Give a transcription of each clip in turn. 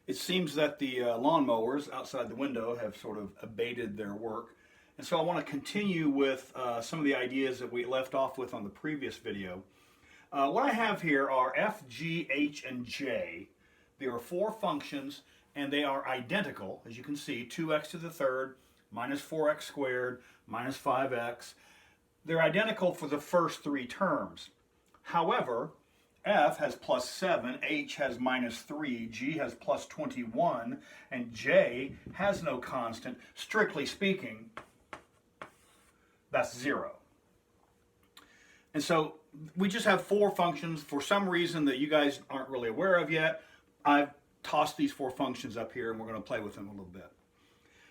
It seems that the lawnmowers outside the window have sort of abated their work. And so I want to continue with some of the ideas that we left off with on the previous video. What I have here are f, g, h, and j. There are four functions, and they are identical, as you can see, 2x to the third minus 4x squared minus 5x. They're identical for the first three terms. However, f has plus 7, h has minus 3, g has plus 21, and j has no constant. Strictly speaking, that's 0. And so we just have four functions. For some reason that you guys aren't really aware of yet, I've tossed these four functions up here, and we're going to play with them a little bit.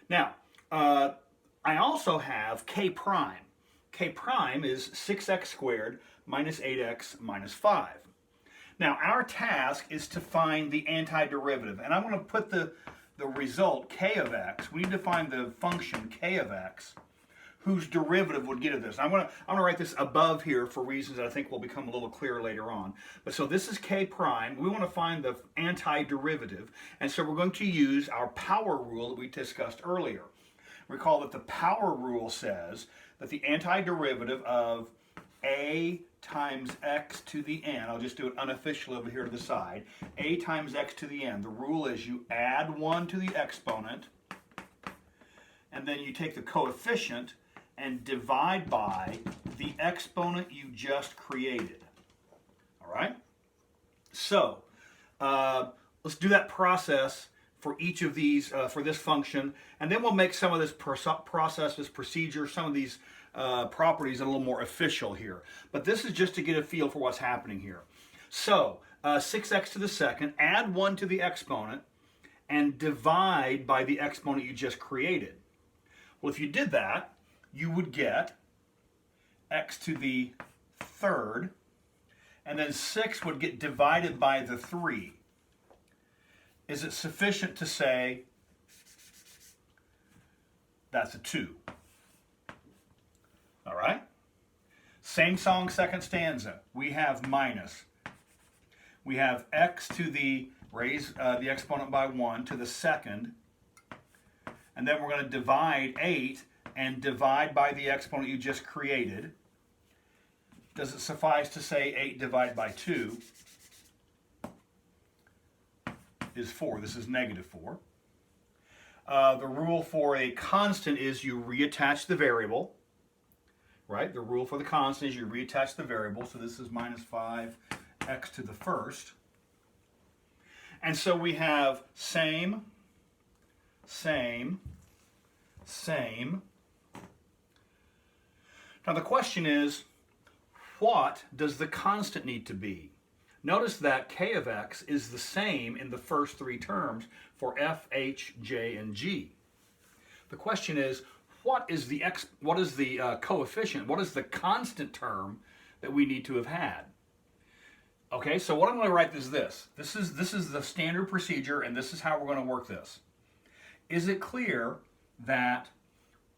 Now, I also have k prime. K prime is 6x squared minus 8x minus 5. Now, our task is to find the antiderivative, and I'm going to put the result k of x. We need to find the function k of x whose derivative would get at this. I'm going to write this above here for reasons that I think will become a little clearer later on. But so this is k prime. We want to find the antiderivative, and so we're going to use our power rule that we discussed earlier. Recall that the power rule says that the antiderivative of a times x to the n, I'll just do it unofficially over here to the side, a times x to the n. The rule is you add 1 to the exponent, and then you take the coefficient and divide by the exponent you just created. All right? So, let's do that process for each of these, for this function, and then we'll make some of this process, this procedure, some of these properties a little more official here. But this is just to get a feel for what's happening here. So, 6x to the second, add 1 to the exponent, and divide by the exponent you just created. Well, if you did that, you would get x to the third, and then 6 would get divided by the 3. Is it sufficient to say that's a 2? All right? Same song, second stanza. We have minus. We have x to the, raise the exponent by 1 to the second, and then we're going to divide 8 and divide by the exponent you just created. Does it suffice to say 8 divided by 2 is 4? This is negative 4. The rule for a constant is you reattach the variable. Right? The rule for the constant is you reattach the variable. So this is minus 5x to the first. And so we have same, same, same. Now the question is, what does the constant need to be? Notice that k of x is the same in the first three terms for f, h, j, and g. The question is, what is the coefficient? What is the constant term that we need to have had? Okay, so what I'm going to write is this. This is the standard procedure, and this is how we're going to work this. Is it clear that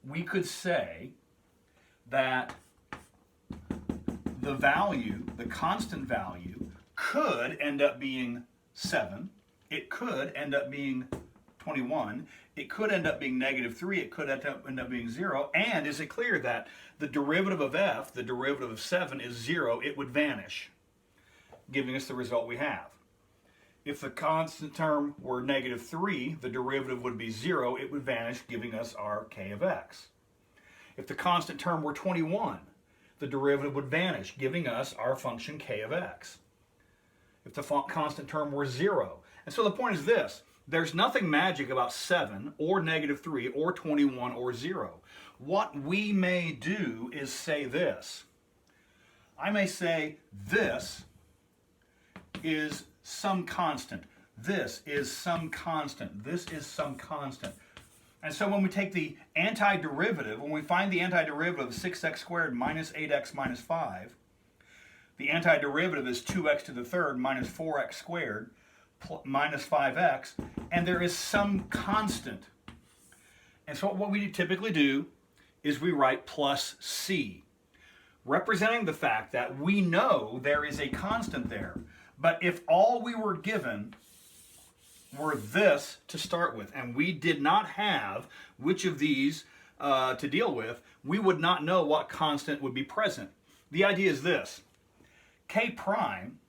we could say that the value, the constant value, could end up being 7. It could end up being 21. It could end up being negative 3. It could end up being 0. And is it clear that the derivative of f, the derivative of 7, is 0? It would vanish, giving us the result we have. If the constant term were negative 3, the derivative would be 0. It would vanish, giving us our k of x. If the constant term were 21, the derivative would vanish, giving us our function k of x. If the constant term were 0. And so the point is this. There's nothing magic about 7 or negative 3 or 21 or 0. What we may do is say this. I may say this is some constant. This is some constant. This is some constant. And so when we take the antiderivative, when we find the antiderivative of 6x squared minus 8x minus 5, the antiderivative is 2x to the third minus 4x squared minus 5x, and there is some constant. And so what we typically do is we write plus c, representing the fact that we know there is a constant there. But if all we were given were this to start with, and we did not have which of these to deal with, we would not know what constant would be present. The idea is this: k prime,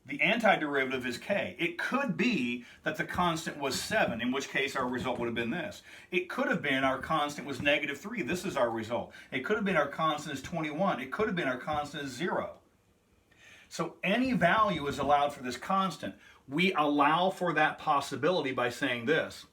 the antiderivative is k. It could be that the constant was 7, in which case our result would have been this. It could have been our constant was -3. This is our result. It could have been our constant is 21. It could have been our constant is 0. So any value is allowed for this constant. We allow for that possibility by saying this: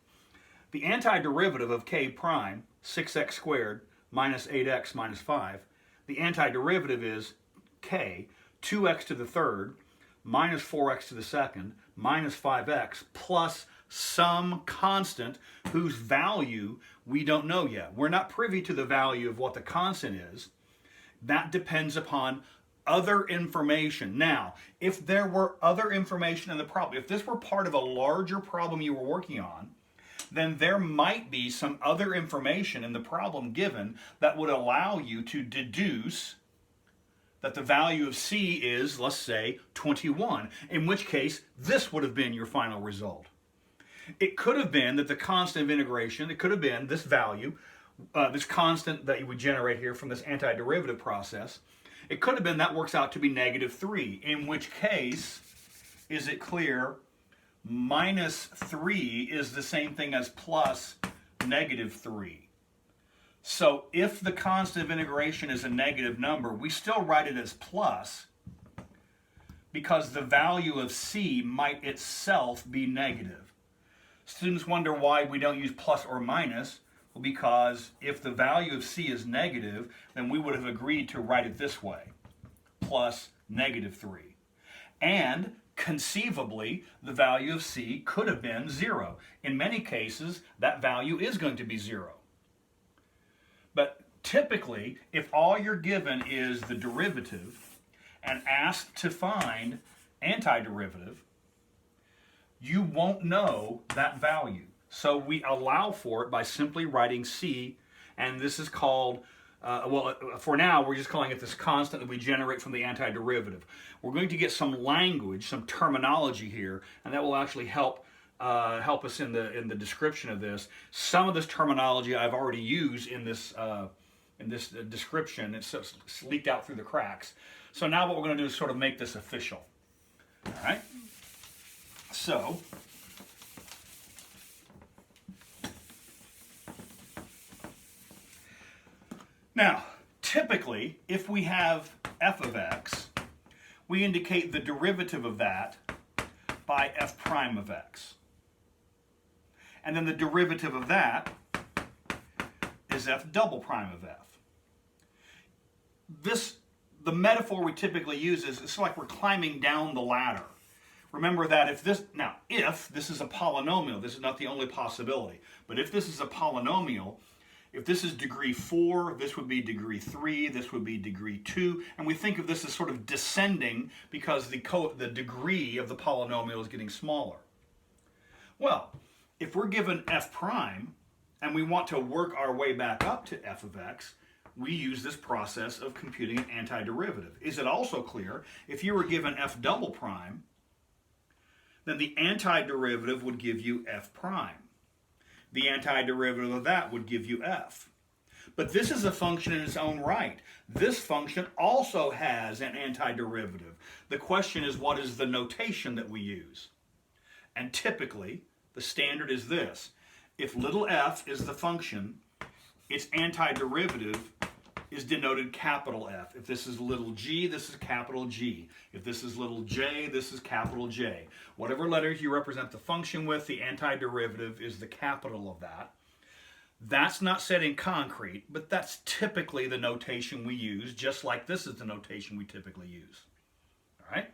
the antiderivative of k prime, 6x squared minus 8x minus 5, the antiderivative is k, 2x to the third, minus 4x to the second, minus 5x, plus some constant whose value we don't know yet. We're not privy to the value of what the constant is. That depends upon other information. Now, if there were other information in the problem, if this were part of a larger problem you were working on, then there might be some other information in the problem given that would allow you to deduce that the value of c is, let's say, 21, in which case this would have been your final result. It could have been that the constant of integration, it could have been this value, this constant that you would generate here from this antiderivative process, it could have been that works out to be -3, in which case, is it clear, -3 is the same thing as plus -3. So if the constant of integration is a negative number, we still write it as plus because the value of c might itself be negative. Students wonder why we don't use plus or minus. Well, because if the value of c is negative, then we would have agreed to write it this way, plus -3. And conceivably, the value of c could have been 0. In many cases, that value is going to be 0. But typically, if all you're given is the derivative and asked to find antiderivative, you won't know that value. So we allow for it by simply writing c, and this is called, for now, we're just calling it this constant that we generate from the antiderivative. We're going to get some language, some terminology here, and that will actually help us in the description of this. Some of this terminology I've already used in this description. It's leaked out through the cracks. So now what we're going to do is sort of make this official. All right. So now, typically, if we have f of x, we indicate the derivative of that by f prime of x. And then the derivative of that is f double prime of f. The metaphor we typically use is it's like we're climbing down the ladder. Remember that if this is a polynomial, this is not the only possibility, but if this is a polynomial, if this is degree 4, this would be degree 3, this would be degree 2, and we think of this as sort of descending because the degree of the polynomial is getting smaller. Well, if we're given f prime and we want to work our way back up to f of x, we use this process of computing an antiderivative. Is it also clear if you were given f double prime, then the antiderivative would give you f prime. The antiderivative of that would give you f. But this is a function in its own right. This function also has an antiderivative. The question is, what is the notation that we use? And typically, the standard is this. If little f is the function, its antiderivative is denoted capital F. If this is little g, this is capital G. If this is little j, this is capital J. Whatever letters you represent the function with, the antiderivative is the capital of that. That's not said in concrete, but that's typically the notation we use, just like this is the notation we typically use. All right?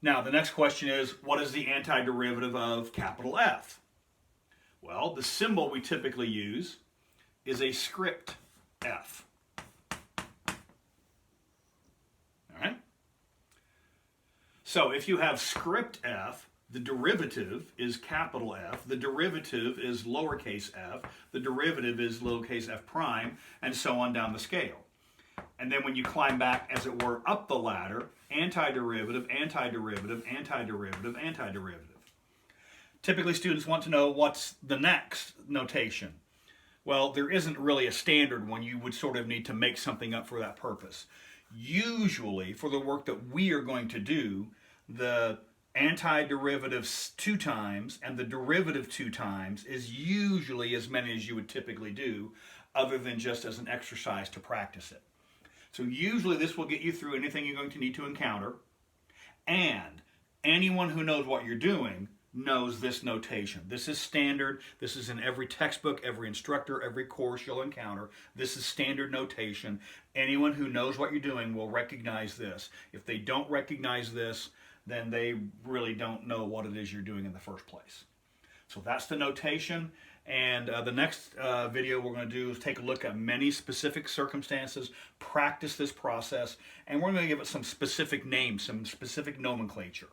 Now, the next question is, what is the antiderivative of capital F? Well, the symbol we typically use is a script F. All right? So if you have script F, the derivative is capital F, the derivative is lowercase f, the derivative is lowercase f prime, and so on down the scale. And then when you climb back, as it were, up the ladder, antiderivative, antiderivative, antiderivative, antiderivative. Typically, students want to know what's the next notation. Well, there isn't really a standard one. You would sort of need to make something up for that purpose. Usually, for the work that we are going to do, the antiderivative 2 times and the derivative 2 times is usually as many as you would typically do, other than just as an exercise to practice it. So usually this will get you through anything you're going to need to encounter, and anyone who knows what you're doing knows this notation. This is standard. This is in every textbook, every instructor, every course you'll encounter. This is standard notation. Anyone who knows what you're doing will recognize this. If they don't recognize this, then they really don't know what it is you're doing in the first place. So that's the notation. And the next video we're going to do is take a look at many specific circumstances, practice this process, and we're going to give it some specific names, some specific nomenclature.